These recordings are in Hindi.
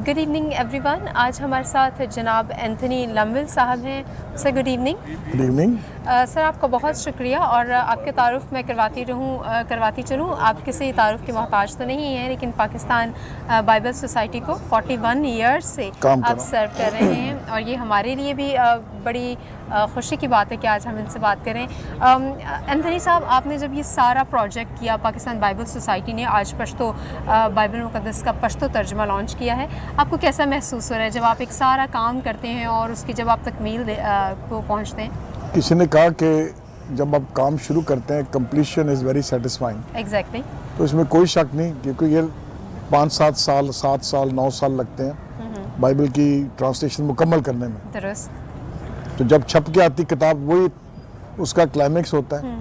Good evening everyone. आज हमारे साथ जनाब एंथनी लम्विल साहब हैं। Sir good evening. Good evening. Sir आपका बहुत शुक्रिया और आपके तारुफ मैं करवाती चलूँ। आप किसी तारुफ के मोहताज तो नहीं हैं, लेकिन पाकिस्तान बाइबल सोसाइटी को 41 ईयर्स से आप सर्व कर रहे हैं और ये हमारे लिए भी बड़ी खुशी की बात है कि आज हम इनसे बात करें। एंथनी साहब, आपने जब ये सारा प्रोजेक्ट किया, पाकिस्तान बाइबल सोसाइटी ने आज पश्तो बाइबल मुक़द्दस का पश्तो तर्जुमा लॉन्च किया है, आपको कैसा महसूस हो रहा है जब आप एक सारा काम करते हैं और उसकी जब आप तकमील को पहुँचते हैं? किसी ने कहा कि जब आप काम शुरू करते हैं completion is very satisfying. Exactly. तो इसमें कोई शक नहीं, क्योंकि ये 5-7 साल 7 साल 9 साल लगते हैं बाइबल की ट्रांसलेशन मुकम्मल करने में। दुरुस्त। तो जब छप के आती किताब वही उसका क्लाइमेक्स होता है।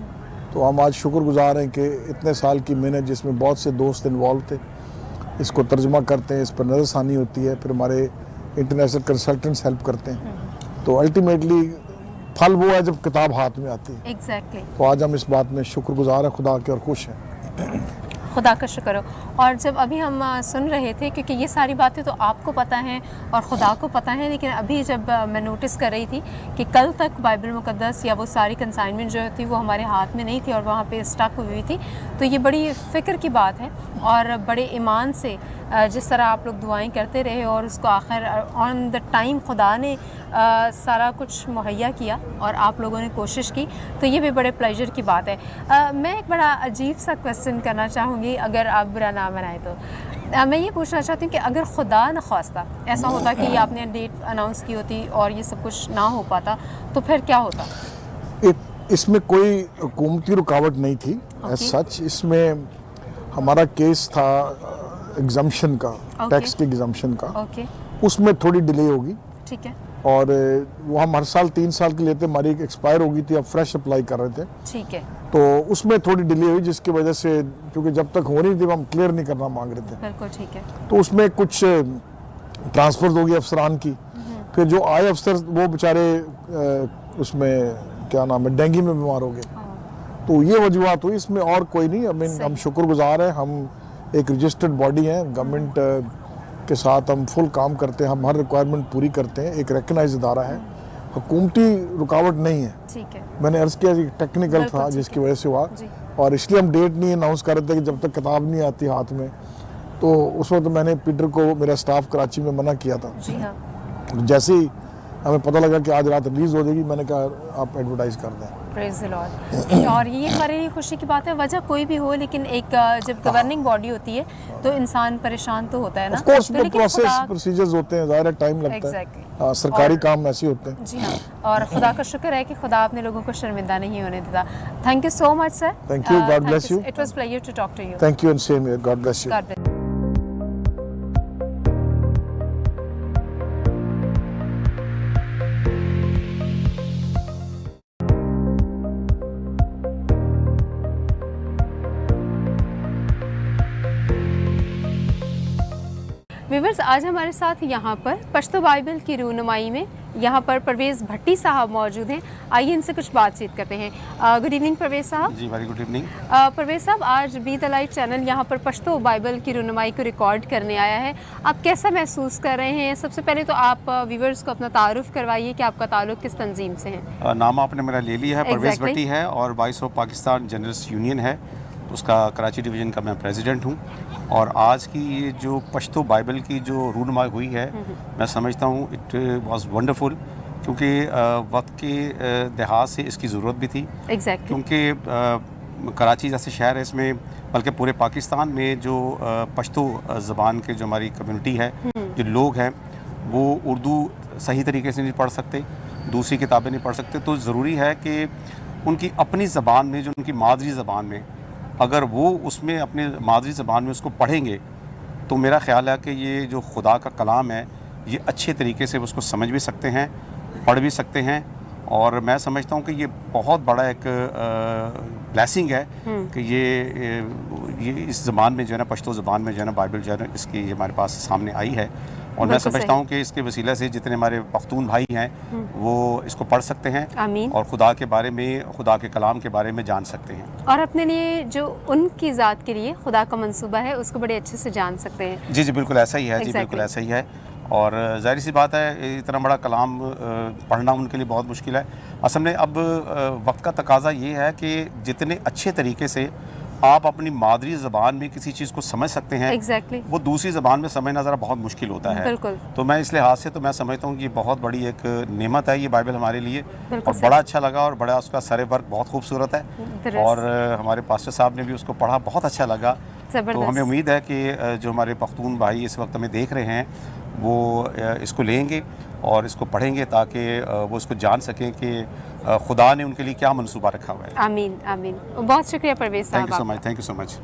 तो हम आज शुक्रगुजार हैं कि इतने साल की मेहनत, जिसमें बहुत से दोस्त इन्वॉल्व थे, इसको तर्जुमा करते हैं, इस पर नज़रसानी होती है, फिर हमारे इंटरनेशनल कंसल्टेंट्स हेल्प करते हैं। तो अल्टीमेटली फल वो है जब किताब हाथ में आती है। एग्जैक्टली। तो आज हम इस बात में शुक्रगुजार हैं खुदा के और खुश हैं। खुदा का शुक्र हो। और जब अभी हम सुन रहे थे, क्योंकि ये सारी बातें तो आपको पता हैं और खुदा को पता है, लेकिन अभी जब मैं नोटिस कर रही थी कि कल तक बाइबल मुक़द्दस या वो सारी कंसाइनमेंट जो थी वो हमारे हाथ में नहीं थी और वहाँ पे स्टक हुई थी, तो ये बड़ी फ़िक्र की बात है। और बड़े ईमान से जिस तरह आप लोग दुआएं करते रहे और उसको आखिर ऑन द टाइम खुदा ने सारा कुछ मुहैया किया और आप लोगों ने कोशिश की, तो ये भी बड़े प्लेजर की बात है। मैं एक बड़ा अजीब सा क्वेश्चन करना चाहूँगी, अगर आप बुरा ना बनाए तो। मैं ये पूछना चाहती हूँ कि अगर खुदा न ख्वास्ता ऐसा होता कि आपने डेट अनाउंस की होती और ये सब कुछ ना हो पाता, तो फिर क्या होता? इसमें कोई हुकूमती रुकावट नहीं थी एज सच। इसमें हमारा केस था एग्जम्पशन का, टैक्स के एग्जम्पशन का। उसमें थोड़ी डिले होगी। ठीक है। और वो हम हर साल 3 साल के लेते, हमारी एक्सपायर हो गई थी, अब फ्रेश अप्लाई कर रहे थे। ठीक है। तो उसमें थोड़ी डिले हुई, जिसकी वजह से, क्योंकि जब तक हो रही थी हम क्लियर नहीं करना मांग रहे थे। बिल्कुल ठीक है। तो उसमें कुछ ट्रांसफर हो गई अफसरान की। फिर जो आए अफसर वो बेचारे उसमें क्या नाम है, डेंगू में बीमार हो गए। तो ये वजूहत हुई, इसमें और कोई नहीं। आई मीन हम शुक्रगुजार हैं, हम एक रजिस्टर्ड बॉडी हैं, गवर्नमेंट के साथ हम फुल काम करते हैं, हम हर रिक्वायरमेंट पूरी करते हैं, एक रिकग्नाइज इदारा है, हुकूमती रुकावट नहीं है। ठीक है। मैंने अर्ज़ किया कि टेक्निकल था जिसकी वजह से हुआ, और इसलिए हम डेट नहीं अनाउंस कर रहे थे कि जब तक किताब नहीं आती हाथ में। तो उस वक्त मैंने पीटर को, मेरा स्टाफ कराची में मना किया था। जी हाँ। जैसे ही हमें पता लगा कि आज रात रिलीज़ हो जाएगी, मैंने कहा आप एडवर्टाइज़ कर दें। Praise the Lord. और ये हमारे लिए खुशी की बात है, वजह कोई भी हो, लेकिन एक जब गवर्निंग बॉडी होती है तो इंसान परेशान तो होता है ना। ऑफ कोर्स प्रोसेस प्रोसीजर्स होते हैं, ज़ाहिर टाइम लगता है। सरकारी काम ऐसे होते हैं। जी हाँ। और खुदा का शुक्र है कि खुदा अपने लोगों को शर्मिंदा नहीं होने देता। Thank you so much sir. Thank you, God bless you. It was pleasure to talk to you. Thank you and same here, God bless you. Viewers, आज हमारे साथ यहाँ पर पश्तो बाइबल की रूनुमाई में यहाँ पर परवेज़ भट्टी साहब मौजूद हैं। आइए इनसे कुछ बातचीत करते हैं। गुड इवनिंग परवेज़ साहब। जी वेरी गुड इवनिंग। परवेज़ साहब, आज बी द लाइट चैनल यहाँ पर पश्तो बाइबल की रूनुमाई को रिकॉर्ड करने आया है, आप कैसा महसूस कर रहे हैं? सबसे पहले तो आप व्यूअर्स को अपना तारुफ करवाइए कि आपका ताल्लुक किस तंजीम से है। नाम आपने मेरा ले लिया है, परवेज़ भट्टी है और voice of Pakistan journalist union है, उसका कराची डिवीज़न का मैं प्रेसिडेंट हूँ। और आज की ये जो पश्तो बाइबल की जो रूनुमाई हुई है, मैं समझता हूँ इट वाज वंडरफुल, क्योंकि वक्त के लिहाज से इसकी ज़रूरत भी थी। क्योंकि कराची जैसे शहर है, इसमें बल्कि पूरे पाकिस्तान में जो पश्तो ज़बान के जो हमारी कम्युनिटी है, जो लोग हैं, वो उर्दू सही तरीके से नहीं पढ़ सकते, दूसरी किताबें नहीं पढ़ सकते। तो ज़रूरी है कि उनकी अपनी ज़बान में, जो उनकी मादरी ज़बान में, अगर वो उसमें अपने मादरी ज़बान में उसको पढ़ेंगे, तो मेरा ख़्याल है कि ये जो खुदा का कलाम है, ये अच्छे तरीके से उसको समझ भी सकते हैं, पढ़ भी सकते हैं। और मैं समझता हूँ कि ये बहुत बड़ा एक ब्लेसिंग है कि ये इस ज़बान में जो है ना, पश्तो ज़बान में जो है ना, बाइबल जो है ना, इसकी हमारे पास सामने आई है। और मैं समझता हूँ कि इसके वसीला से जितने हमारे पख्तून भाई हैं वो इसको पढ़ सकते हैं आमीन। और खुदा के बारे में, खुदा के कलाम के बारे में जान सकते हैं और अपने लिए जो उनकी ज़ात के लिए खुदा का मंसूबा है उसको बड़े अच्छे से जान सकते हैं। जी जी बिल्कुल ऐसा ही है। जी बिल्कुल ऐसा ही है। और ज़ाहिर सी बात है इतना बड़ा कलाम पढ़ना उनके लिए बहुत मुश्किल है। असल में अब वक्त का तकाजा ये है कि जितने अच्छे तरीके से आप अपनी मादरी ज़बान में किसी चीज़ को समझ सकते हैं वो दूसरी ज़बान में समझना ज़रा बहुत मुश्किल होता है। बिल्कुल। तो मैं इस लिहाज से तो मैं समझता हूँ कि ये बहुत बड़ी एक नेमत है ये बाइबल हमारे लिए, और बड़ा अच्छा लगा और बड़ा उसका सरे वर्क बहुत खूबसूरत है और हमारे पास्टर साहब ने भी उसको पढ़ा, बहुत अच्छा लगा। तो हमें उम्मीद है कि जो हमारे पख्तून भाई इस वक्त हमें देख रहे हैं वो इसको लेंगे और इसको पढ़ेंगे ताकि वो इसको जान सकें कि खुदा ने उनके लिए क्या मंसूबा रखा हुआ है। आमीन आमीन। बहुत शुक्रिया परवेज़ साहब। Thank you so much. Thank you so much.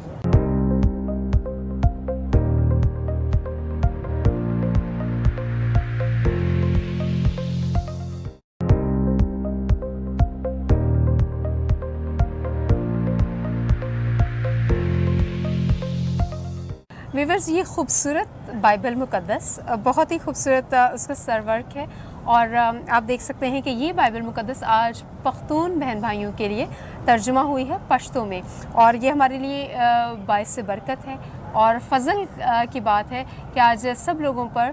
Viewers, ये खूबसूरत बाइबल मुक़द्दस बहुत ही खूबसूरत उसका सरवर्क है और आप देख सकते हैं कि ये बाइबल मुक़द्दस आज पख्तून बहन भाइयों के लिए तर्जुमा हुई है पश्तो में, और ये हमारे लिए बाइस से बरकत है और फ़ज़ल की बात है कि आज सब लोगों पर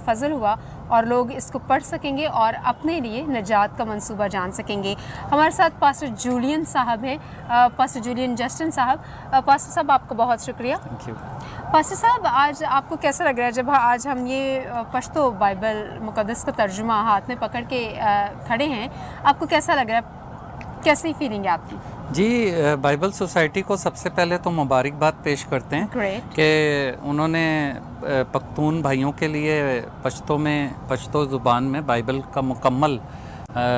फ़ज़ल हुआ और लोग इसको पढ़ सकेंगे और अपने लिए निजात का मंसूबा जान सकेंगे। हमारे साथ पास्टर जूलियन साहब हैं, पास्टर जूलियन जस्टिन साहब। पास्टर साहब, आपका बहुत शुक्रिया। Thank you. पास्टर साहब, आज आपको कैसा लग रहा है जब आज हम ये पश्तो बाइबल मुक़द्दस का तर्जुमा हाथ में पकड़ के खड़े हैं, आपको कैसा लग रहा है, कैसी फीलिंग है आपकी? जी, बाइबल सोसाइटी को सबसे पहले तो मुबारकबाद पेश करते हैं कि उन्होंने पख्तून भाइयों के लिए पश्तो ज़ुबान में बाइबल का मुकम्मल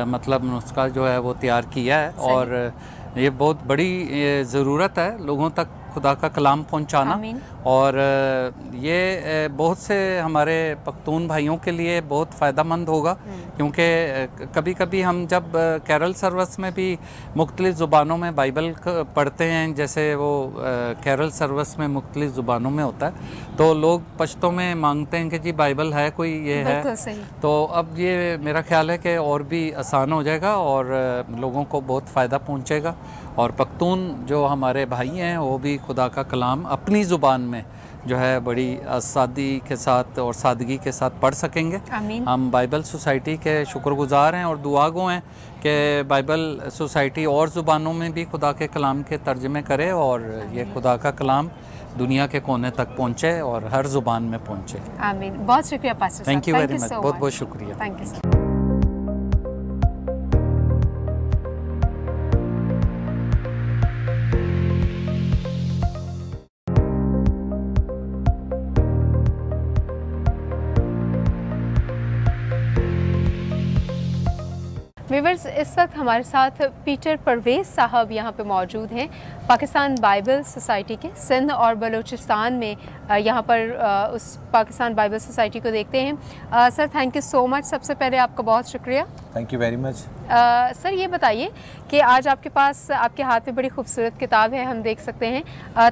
मतलब नुस्खा जो है वो तैयार किया है और ये बहुत बड़ी ज़रूरत है लोगों तक खुदा का कलाम पहुंचाना। और ये बहुत से हमारे पख्तून भाइयों के लिए बहुत फ़ायदेमंद होगा, क्योंकि कभी कभी हम जब कैरल सर्विस में भी मुख्तलिफ़ ज़ुबानों में बाइबल पढ़ते हैं, जैसे वो कैरल सर्विस में मुख्तलिफ़ ज़ुबानों में होता है, तो लोग पश्तो में मांगते हैं कि जी बाइबल है कोई, ये है। तो अब ये मेरा ख्याल है कि और भी आसान हो जाएगा और लोगों को बहुत फ़ायदा पहुँचेगा और पख्तून जो हमारे भाई हैं वो भी खुदा का कलाम अपनी ज़ुबान में जो है बड़ी आसादी के साथ और सादगी के साथ पढ़ सकेंगे। हम बाइबल सोसाइटी के शुक्रगुज़ार हैं और दुआगो हैं कि बाइबल सोसाइटी और ज़ुबानों में भी खुदा के कलाम के तर्जमे करे और ये खुदा का कलाम दुनिया के कोने तक पहुँचे और हर ज़ुबान में पहुँचे। आमीन। बहुत शुक्रिया पास्टर साहब। Thank you very much. बहुत बहुत शुक्रिया। Thank you sir. व्यूअर्स, इस वक्त हमारे साथ पीटर परवेज़ साहब यहाँ पे मौजूद हैं, पाकिस्तान बाइबल सोसाइटी के सिंध और बलूचिस्तान में यहाँ पर उस पाकिस्तान बाइबल सोसाइटी को देखते हैं। Sir, thank you so much. सबसे पहले आपका बहुत शुक्रिया। Thank you very much. Sir, ये बताइए कि आज आपके पास आपके हाथ में बड़ी खूबसूरत किताब है, हम देख सकते हैं,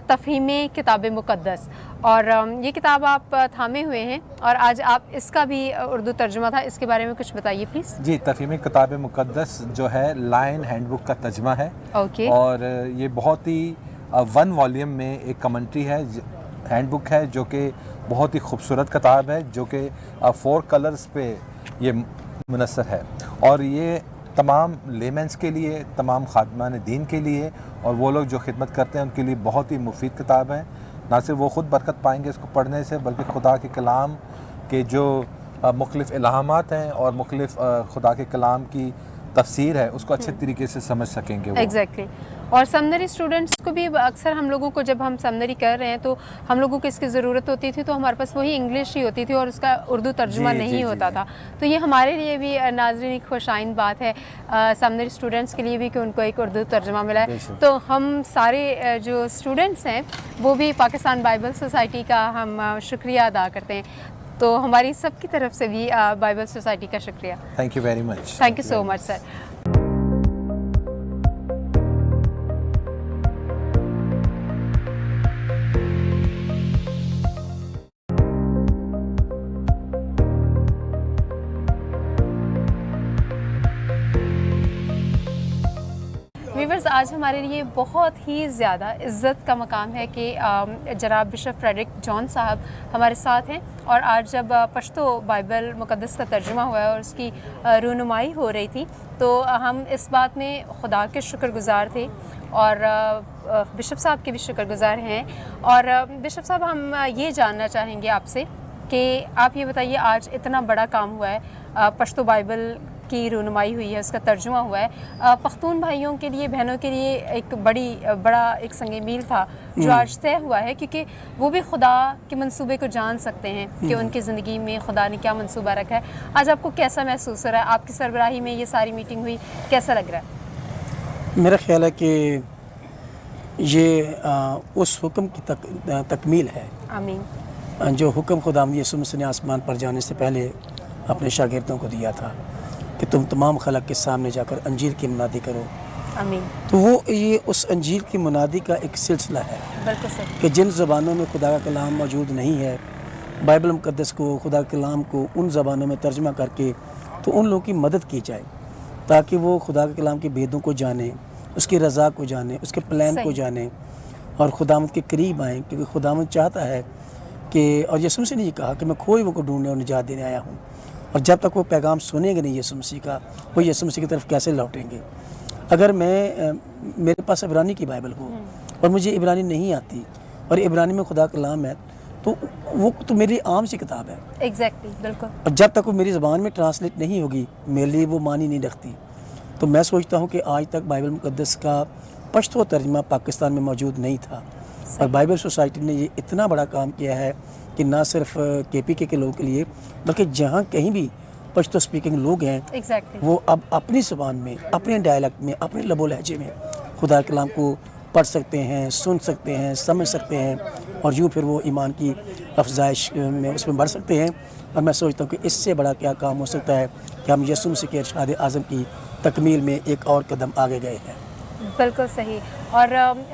तफ़हीम किताब मुक़द्दस, और ये किताब आप थामे हुए हैं और आज आप इसका भी उर्दू तर्जुमा था, इसके बारे में कुछ बताइए प्लीज़। जी, तफ़हीम किताब मुक़द्दस जो है लायन हैंडबुक का तर्जुमा है। ओके। और ये बहुत ही 1 वॉल्यूम में एक कमेंट्री है, हैंडबुक है, जो कि बहुत ही खूबसूरत किताब है, जो कि 4 कलर्स पे ये मुनस्सर है और ये तमाम लेमेंस के लिए, तमाम खादमान दीन के लिए और वो लोग जो खिदमत करते हैं उनके लिए बहुत ही मुफीद किताब है। ना सिर्फ वो ख़ुद बरकत पाएंगे इसको पढ़ने से, बल्कि खुदा के कलाम के जो मुख्तलिफ़ इल्हामात हैं और मुख्तलिफ़ खुदा के कलाम की तफसीर है उसको अच्छे तरीके से समझ सकेंगे वो। एग्जैक्टली। और सेमिनरी स्टूडेंट्स को भी अक्सर हम लोगों को, जब हम सेमिनरी कर रहे हैं तो हम लोगों को इसकी ज़रूरत होती थी, तो हमारे पास वही इंग्लिश ही होती थी और उसका उर्दू तर्जुमा नहीं होता था। तो ये हमारे लिए भी नाज़रीन खुशाइन बात है, सेमिनरी स्टूडेंट्स के लिए भी, कि उनको एक उर्दू तर्जुमा मिला है। तो हम सारे जो स्टूडेंट्स हैं वो भी पाकिस्तान बाइबल सोसाइटी का हम शुक्रिया अदा करते हैं। तो हमारी सबकी तरफ से भी बाइबल सोसाइटी का शुक्रिया। Thank you very much. Thank you so much sir. Viewers, आज हमारे लिए बहुत ही ज़्यादा इज़्ज़त का मकाम है कि जनाब बिशप फ्रेडरिक जॉन साहब हमारे साथ हैं। और आज जब पश्तो बाइबल मुक़द्दस का तर्जुमा हुआ है और उसकी रूनुमाई हो रही थी, तो हम इस बात में खुदा के शुक्रगुज़ार थे और बिशप साहब के भी शुक्रगुज़ार हैं। और बिशप साहब, हम ये जानना चाहेंगे आपसे कि आप ये बताइए, आज इतना बड़ा काम हुआ है, पश्तो बाइबल की रूनुमाई हुई है, उसका तर्जुमा हुआ है, पख्तून भाइयों के लिए, बहनों के लिए एक बड़ा एक संग मील था जो आज तय हुआ है, क्योंकि वो भी खुदा के मंसूबे को जान सकते हैं कि उनकी ज़िंदगी में खुदा ने क्या मंसूबा रखा है। आज आपको कैसा महसूस हो रहा है? आपकी सरबराही में ये सारी मीटिंग हुई, कैसा लग रहा है? मेरा ख्याल है कि ये उस हुक्म की तकमील है। आमीन। जो हुक्म खुदावंद यीशु मसीह ने आसमान पर जाने से पहले अपने शागिर्दों को दिया था कि तुम तमाम खलक के सामने जाकर अंजील की मुनादी करो। आमीन। तो वो ये उस अंजील की मुनादी का एक सिलसिला है। बिल्कुल सही। कि जिन ज़बानों में खुदा का कलाम मौजूद नहीं है, बाइबल मुक़द्दस को, खुदा के कलाम को उन ज़बानों में तर्जुमा करके तो उन लोगों की मदद की जाए ताकि वो खुदा के कलाम के भेदों को जाने, उसकी रज़ा को जाने, उसके प्लान को जाने और खुदावंद के करीब आएँ। क्योंकि खुदावंद चाहता है कि, और यीशु मसीह ने ये कहा कि मैं खोए हुओं को ढूंढने और निजात देने आया हूँ। और जब तक वो पैगाम सुनेंगे नहीं यीशु मसीह का, वो यीशु मसीह की तरफ कैसे लौटेंगे? अगर मेरे पास इब्रानी की बाइबल हो और मुझे इब्रानी नहीं आती और इब्रानी में खुदा कलाम है, तो वो तो मेरी आम सी किताब है। एग्जैक्टली, बिल्कुल। और जब तक वो मेरी ज़बान में ट्रांसलेट नहीं होगी, मेरे लिए वो मानी नहीं रखती। तो मैं सोचता हूँ कि आज तक बाइबल मुक़द्दस का पश्तो तर्जुमा पाकिस्तान में मौजूद नहीं था। और बाइबल सोसाइटी ने ये इतना बड़ा काम किया है कि ना सिर्फ KPK के लोगों के लिए, बल्कि जहाँ कहीं भी पश्तो स्पीकिंग लोग हैं, वो अब अपनी ज़बान में, अपने डायलेक्ट में, अपने लबो लहजे में खुदा के कलाम को पढ़ सकते हैं, सुन सकते हैं, समझ सकते हैं और यूँ फिर वो ईमान की अफजाइश में उसमें बढ़ सकते हैं। और मैं सोचता हूँ कि इससे बड़ा क्या काम हो सकता है कि हम यीशु मसीह के इरशाद आज़म की तकमील में एक और कदम आगे गए हैं। बिल्कुल सही। और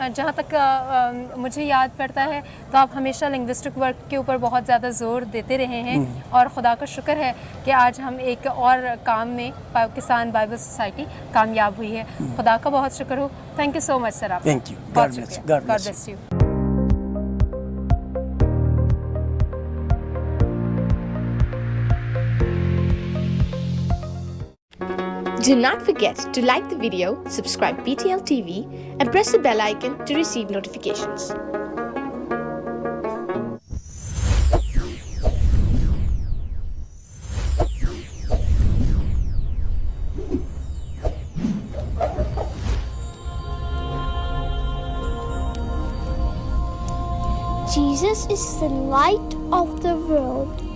जहाँ तक मुझे याद पड़ता है, तो आप हमेशा लिंग्विस्टिक वर्क के ऊपर बहुत ज़्यादा ज़ोर देते रहे हैं और खुदा का शुक्र है कि आज हम एक और काम में पाकिस्तान बाइबल सोसाइटी कामयाब हुई है। खुदा का बहुत शुक्र हो। Thank you so much sir. आप thank you. God bless you. Do not forget to like the video, subscribe BTL TV, and press the bell icon to receive notifications. Jesus is the light of the world.